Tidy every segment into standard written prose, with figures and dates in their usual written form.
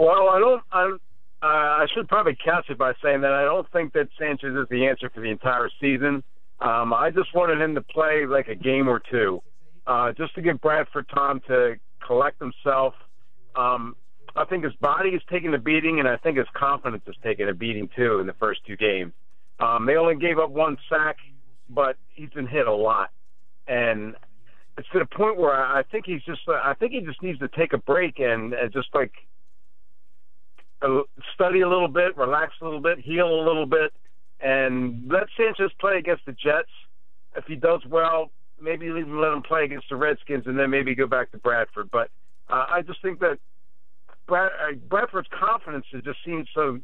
Well, I should probably couch it by saying that I don't think that Sanchez is the answer for the entire season. I just wanted him to play like a game or two, just to give Bradford time to collect himself. I think his body is taking a beating, and I think his confidence is taking a beating too in the first two games. They only gave up one sack, but he's been hit a lot, and it's to the point where I think he just needs to take a break and just like study a little bit, relax a little bit, heal a little bit, and let Sanchez play against the Jets. If he does well, maybe even let him play against the Redskins, and then maybe go back to Bradford. But I just think that Bradford's confidence just seems so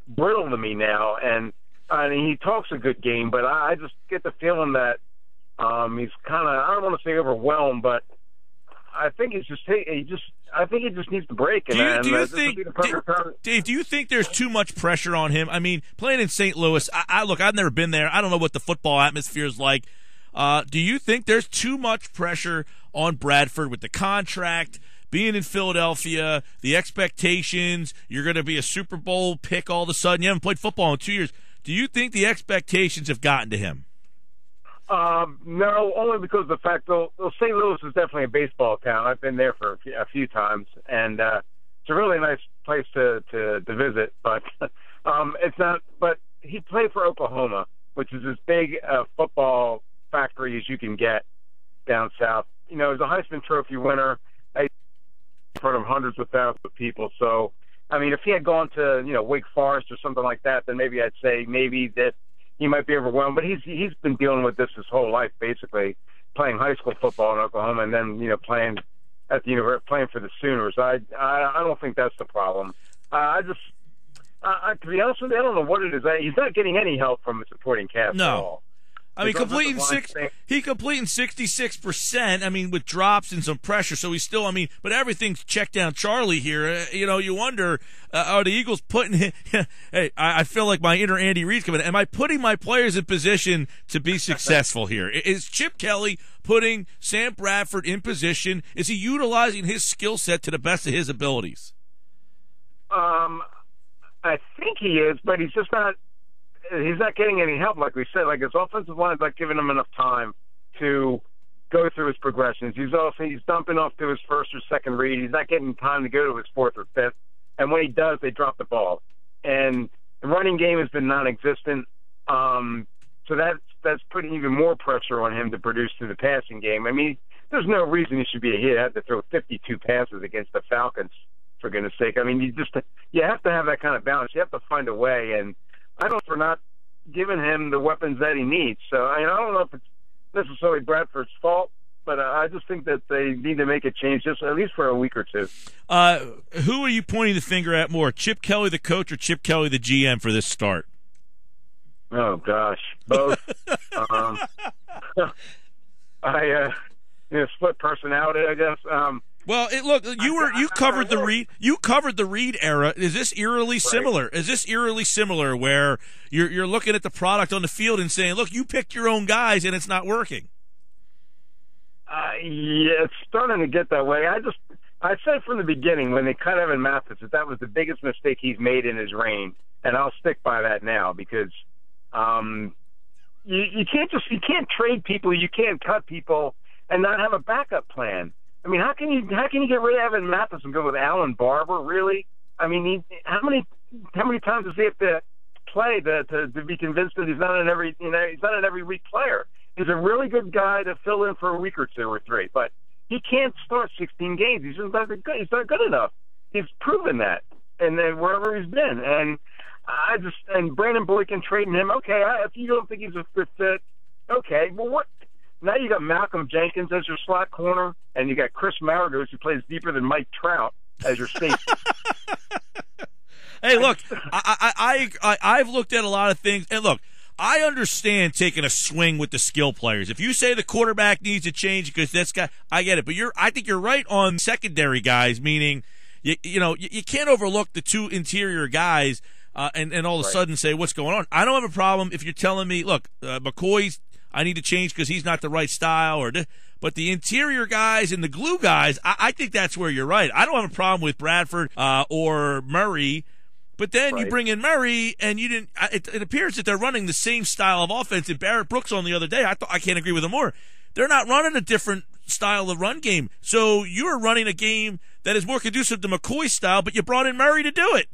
brittle to me now. And he talks a good game, but I just get the feeling that he's kind of, I don't want to say overwhelmed, but I think he just needs to break. Dave, do you think there's too much pressure on him? I mean, playing in St. Louis, look, I've never been there. I don't know what the football atmosphere is like. Do you think there's too much pressure on Bradford with the contract, being in Philadelphia, the expectations, you're going to be a Super Bowl pick all of a sudden, you haven't played football in 2 years. Do you think the expectations have gotten to him? No, only because of the fact that St. Louis is definitely a baseball town. I've been there for a few times, and it's a really nice place to visit. But it's not. But he played for Oklahoma, which is as big a football factory as you can get down south. You know, he's a Heisman Trophy winner. In front of hundreds of thousands of people. So, I mean, if he had gone to Wake Forest or something like that, then maybe I'd say maybe that he might be overwhelmed, but he's been dealing with this his whole life, basically, playing high school football in Oklahoma and then playing at the university, playing for the Sooners. I don't think that's the problem. To be honest with you, I don't know what it is. He's not getting any help from the supporting cast at all. I mean, completing 66%. I mean, with drops and some pressure, so he's still. I mean, but everything's checked down. Charlie here, you wonder, are the Eagles putting? Hey, I feel like my inner Andy Reid's coming. Am I putting my players in position to be successful here? Is Chip Kelly putting Sam Bradford in position? Is he utilizing his skill set to the best of his abilities? I think he is, but he's just not. He's not getting any help, like we said. Like, his offensive line is not giving him enough time to go through his progressions. He's dumping off to his first or second read. He's not getting time to go to his fourth or fifth. And when he does, they drop the ball. And the running game has been non-existent. So that's putting even more pressure on him to produce through the passing game. I mean, there's no reason he should be he had to throw 52 passes against the Falcons, for goodness sake. I mean, you have to have that kind of balance. You have to find a way, and I don't know for not giving him the weapons that he needs. So I don't know if it's necessarily Bradford's fault, but I just think that they need to make a change, just at least for a week or two. Who are you pointing the finger at more, Chip Kelly the coach or Chip Kelly the GM for this start? Oh gosh, both. Split personality, I guess. Well, look, you covered the Reid era. Is this eerily similar? Right. Is this eerily similar where you're looking at the product on the field and saying, look, you picked your own guys and it's not working? Yeah, it's starting to get that way. I said from the beginning when they cut Evan Mathis that was the biggest mistake he's made in his reign, and I'll stick by that now because you can't trade people, you can't cut people and not have a backup plan. I mean, how can you get rid of Evan Mathis and go with Alan Barber? Really? I mean, how many times does he have to play to be convinced that he's not an every week player? He's a really good guy to fill in for a week or two or three, but he can't start 16 games. He's just not good. He's not good enough. He's proven that, and then wherever he's been, and Brandon Boykin trading him. Okay, if you don't think he's a good fit, okay. Well, what? Now you got Malcolm Jenkins as your slot corner, and you got Chris Maragos, who plays deeper than Mike Trout, as your safety. Hey, look, I've looked at a lot of things, and look, I understand taking a swing with the skill players. If you say the quarterback needs to change because this guy, I get it. But I think you're right on secondary guys, meaning you can't overlook the two interior guys and all of a sudden say what's going on. I don't have a problem if you're telling me, look, McCoy's I need to change because he's not the right style, But the interior guys and the glue guys, I think that's where you're right. I don't have a problem with Bradford or Murray. But then you bring in Murray, and you didn't. It appears that they're running the same style of offense. And Barrett Brooks on the other day, I can't agree with him more. They're not running a different style of run game. So you're running a game that is more conducive to McCoy's style, but you brought in Murray to do it.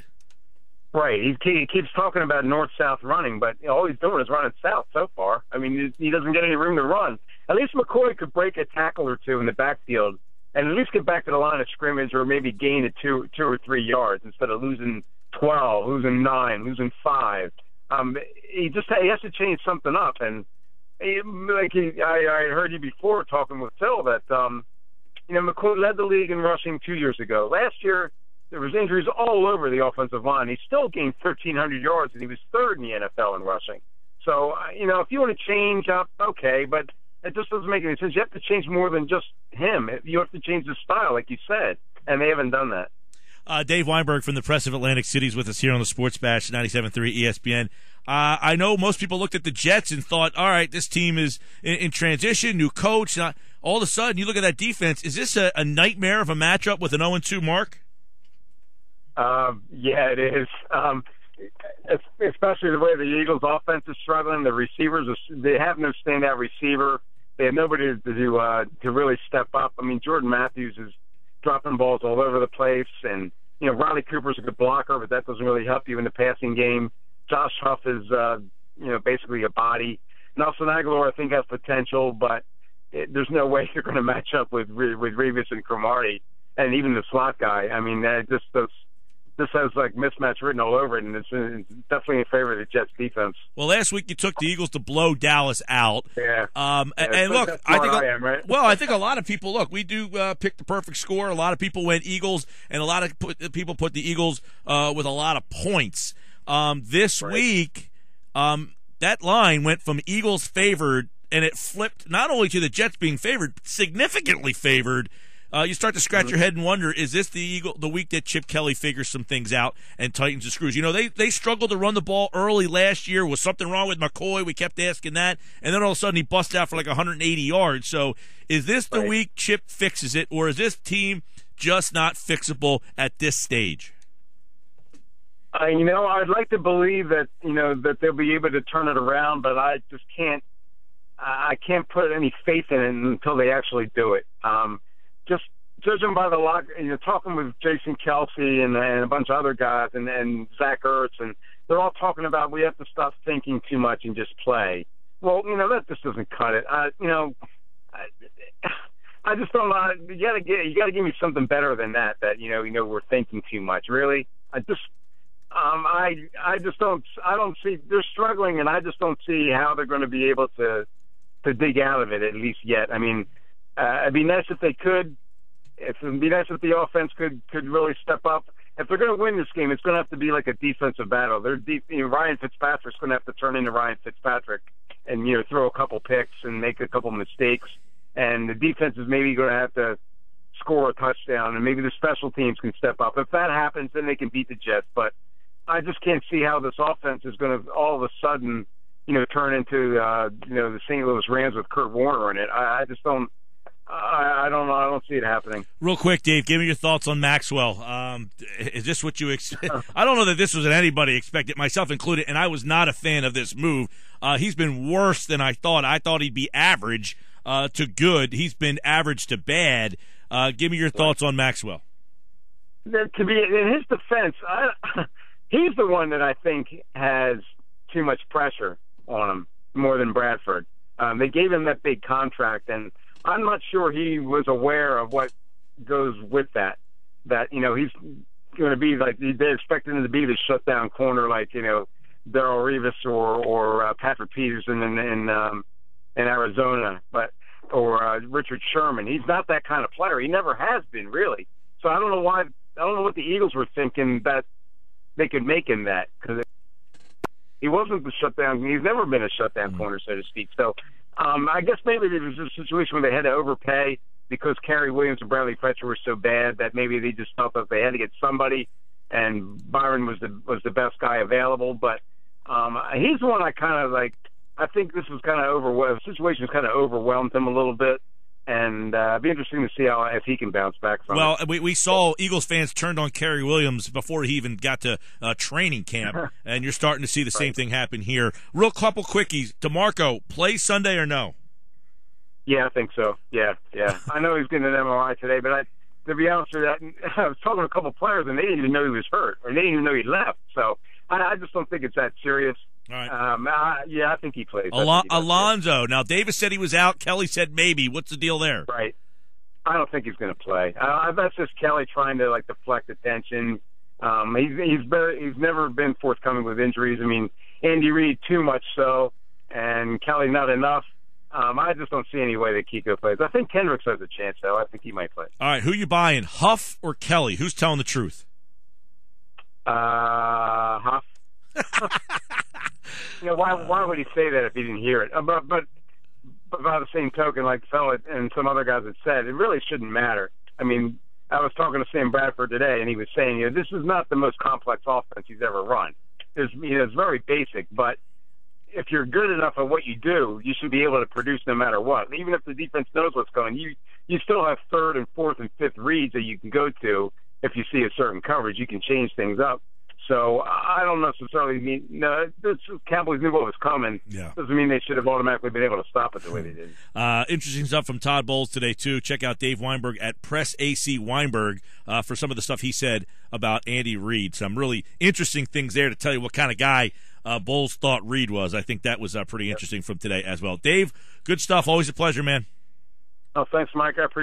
Right. He keeps talking about north-south running, but all he's doing is running south so far. I mean, he doesn't get any room to run. At least McCoy could break a tackle or two in the backfield and at least get back to the line of scrimmage or maybe gain a two or 3 yards instead of losing 12, losing 9, losing 5. He has to change something up. And I heard you before talking with Phil that McCoy led the league in rushing 2 years ago. Last year there was injuries all over the offensive line. He still gained 1,300 yards, and he was third in the NFL in rushing. So if you want to change up, okay, but it just doesn't make any sense. You have to change more than just him. You have to change the style, like you said, and they haven't done that. Dave Weinberg from the Press of Atlantic City is with us here on the Sports Bash, 97.3 ESPN. I know most people looked at the Jets and thought, all right, this team is in transition, new coach. All of a sudden, you look at that defense. Is this a nightmare of a matchup with an 0-2 Mark? Yeah, it is. Especially the way the Eagles' offense is struggling. The receivers, they have no standout receiver. They have nobody to really step up. I mean, Jordan Matthews is dropping balls all over the place, and Riley Cooper's a good blocker, but that doesn't really help you in the passing game. Josh Huff is basically a body. Nelson Aguilar, I think, has potential, but there's no way you're going to match up with Revis and Cromartie, and even the slot guy. I mean, this has like mismatch written all over it, and it's definitely in favor of the Jets defense. Well, last week you took the Eagles to blow Dallas out. Yeah. And look, I think a lot of people we do pick the perfect score. A lot of people went Eagles, and a lot of people put the Eagles with a lot of points. This week, that line went from Eagles favored, and it flipped not only to the Jets being favored, significantly favored. You start to scratch your head and wonder, is this the week that Chip Kelly figures some things out and tightens the screws? They struggled to run the ball early last year. Was something wrong with McCoy? We kept asking that. And then all of a sudden he busts out for like 180 yards. So is this the week Chip fixes it, or is this team just not fixable at this stage? I'd like to believe that, that they'll be able to turn it around, but I just can't. I can't put any faith in it until they actually do it. Just judging by the lock, talking with Jason Kelsey and a bunch of other guys and Zach Ertz, and they're all talking about we have to stop thinking too much and just play. Well, that just doesn't cut it. I just don't know. You got to give me something better than that. That we're thinking too much. Really, I just don't. I don't see they're struggling, and I just don't see how they're going to be able to dig out of it, at least yet. I mean. It'd be nice if they could. It'd be nice if the offense could really step up. If they're going to win this game, it's going to have to be like a defensive battle. Ryan Fitzpatrick's going to have to turn into Ryan Fitzpatrick and throw a couple picks and make a couple mistakes. And the defense is maybe going to have to score a touchdown, and maybe the special teams can step up. If that happens, then they can beat the Jets. But I just can't see how this offense is going to all of a sudden, turn into the St. Louis Rams with Kurt Warner in it. I just don't. I don't know. I don't see it happening. Real quick, Dave, give me your thoughts on Maxwell. Is this what you expect? I don't know that this was what anybody expected, myself included, and I was not a fan of this move. He's been worse than I thought. I thought he'd be average to good. He's been average to bad. Give me your thoughts on Maxwell. To be in his defense, he's the one that I think has too much pressure on him more than Bradford. They gave him that big contract, and I'm not sure he was aware of what goes with that. That he's going to be like they're expecting him to be the shutdown corner, like Darrelle Revis or Patrick Peterson in Arizona, or Richard Sherman. He's not that kind of player. He never has been, really. So I don't know why. I don't know what the Eagles were thinking that they could make him that, because he wasn't the shutdown. He's never been a shutdown corner, so to speak. So. I guess maybe there was a situation where they had to overpay because Kerry Williams and Bradley Fletcher were so bad that maybe they just felt that they had to get somebody, and Byron was the best guy available. But he's the one I kind of like. I think this was kind of overwhelmed. The situation kind of overwhelmed him a little bit. And it'd be interesting to see if he can bounce back from it. Well, we saw Eagles fans turned on Kerry Williams before he even got to training camp, and you're starting to see the same thing happen here. Real couple quickies. DeMarco, play Sunday or no? Yeah, I think so. Yeah. I know he's getting an MRI today, but to be honest with you, I was talking to a couple of players, and they didn't even know he was hurt, or they didn't even know he left. So I just don't think it's that serious. All right. I think he plays. Alonzo. Now, Davis said he was out. Kelly said maybe. What's the deal there? Right. I don't think he's going to play. That's just Kelly trying to deflect attention. He's never been forthcoming with injuries. I mean, Andy Reid too much so, and Kelly not enough. I just don't see any way that Kiko plays. I think Kendricks has a chance, though. I think he might play. All right, who you buying, Huff or Kelly? Who's telling the truth? Huff. Why would he say that if he didn't hear it? But by the same token, like Fella and some other guys have said, it really shouldn't matter. I mean, I was talking to Sam Bradford today, and he was saying, this is not the most complex offense he's ever run. It's very basic, but if you're good enough at what you do, you should be able to produce no matter what. Even if the defense knows what's going, you still have third and fourth and fifth reads that you can go to. If you see a certain coverage, you can change things up. So I don't necessarily mean Cowboys knew what was coming. Yeah. Doesn't mean they should have automatically been able to stop it the way they did. Interesting stuff from Todd Bowles today too. Check out Dave Weinberg at Press AC Weinberg for some of the stuff he said about Andy Reid. Some really interesting things there to tell you what kind of guy Bowles thought Reid was. I think that was pretty interesting from today as well. Dave, good stuff. Always a pleasure, man. Oh, thanks, Mike. I appreciate it.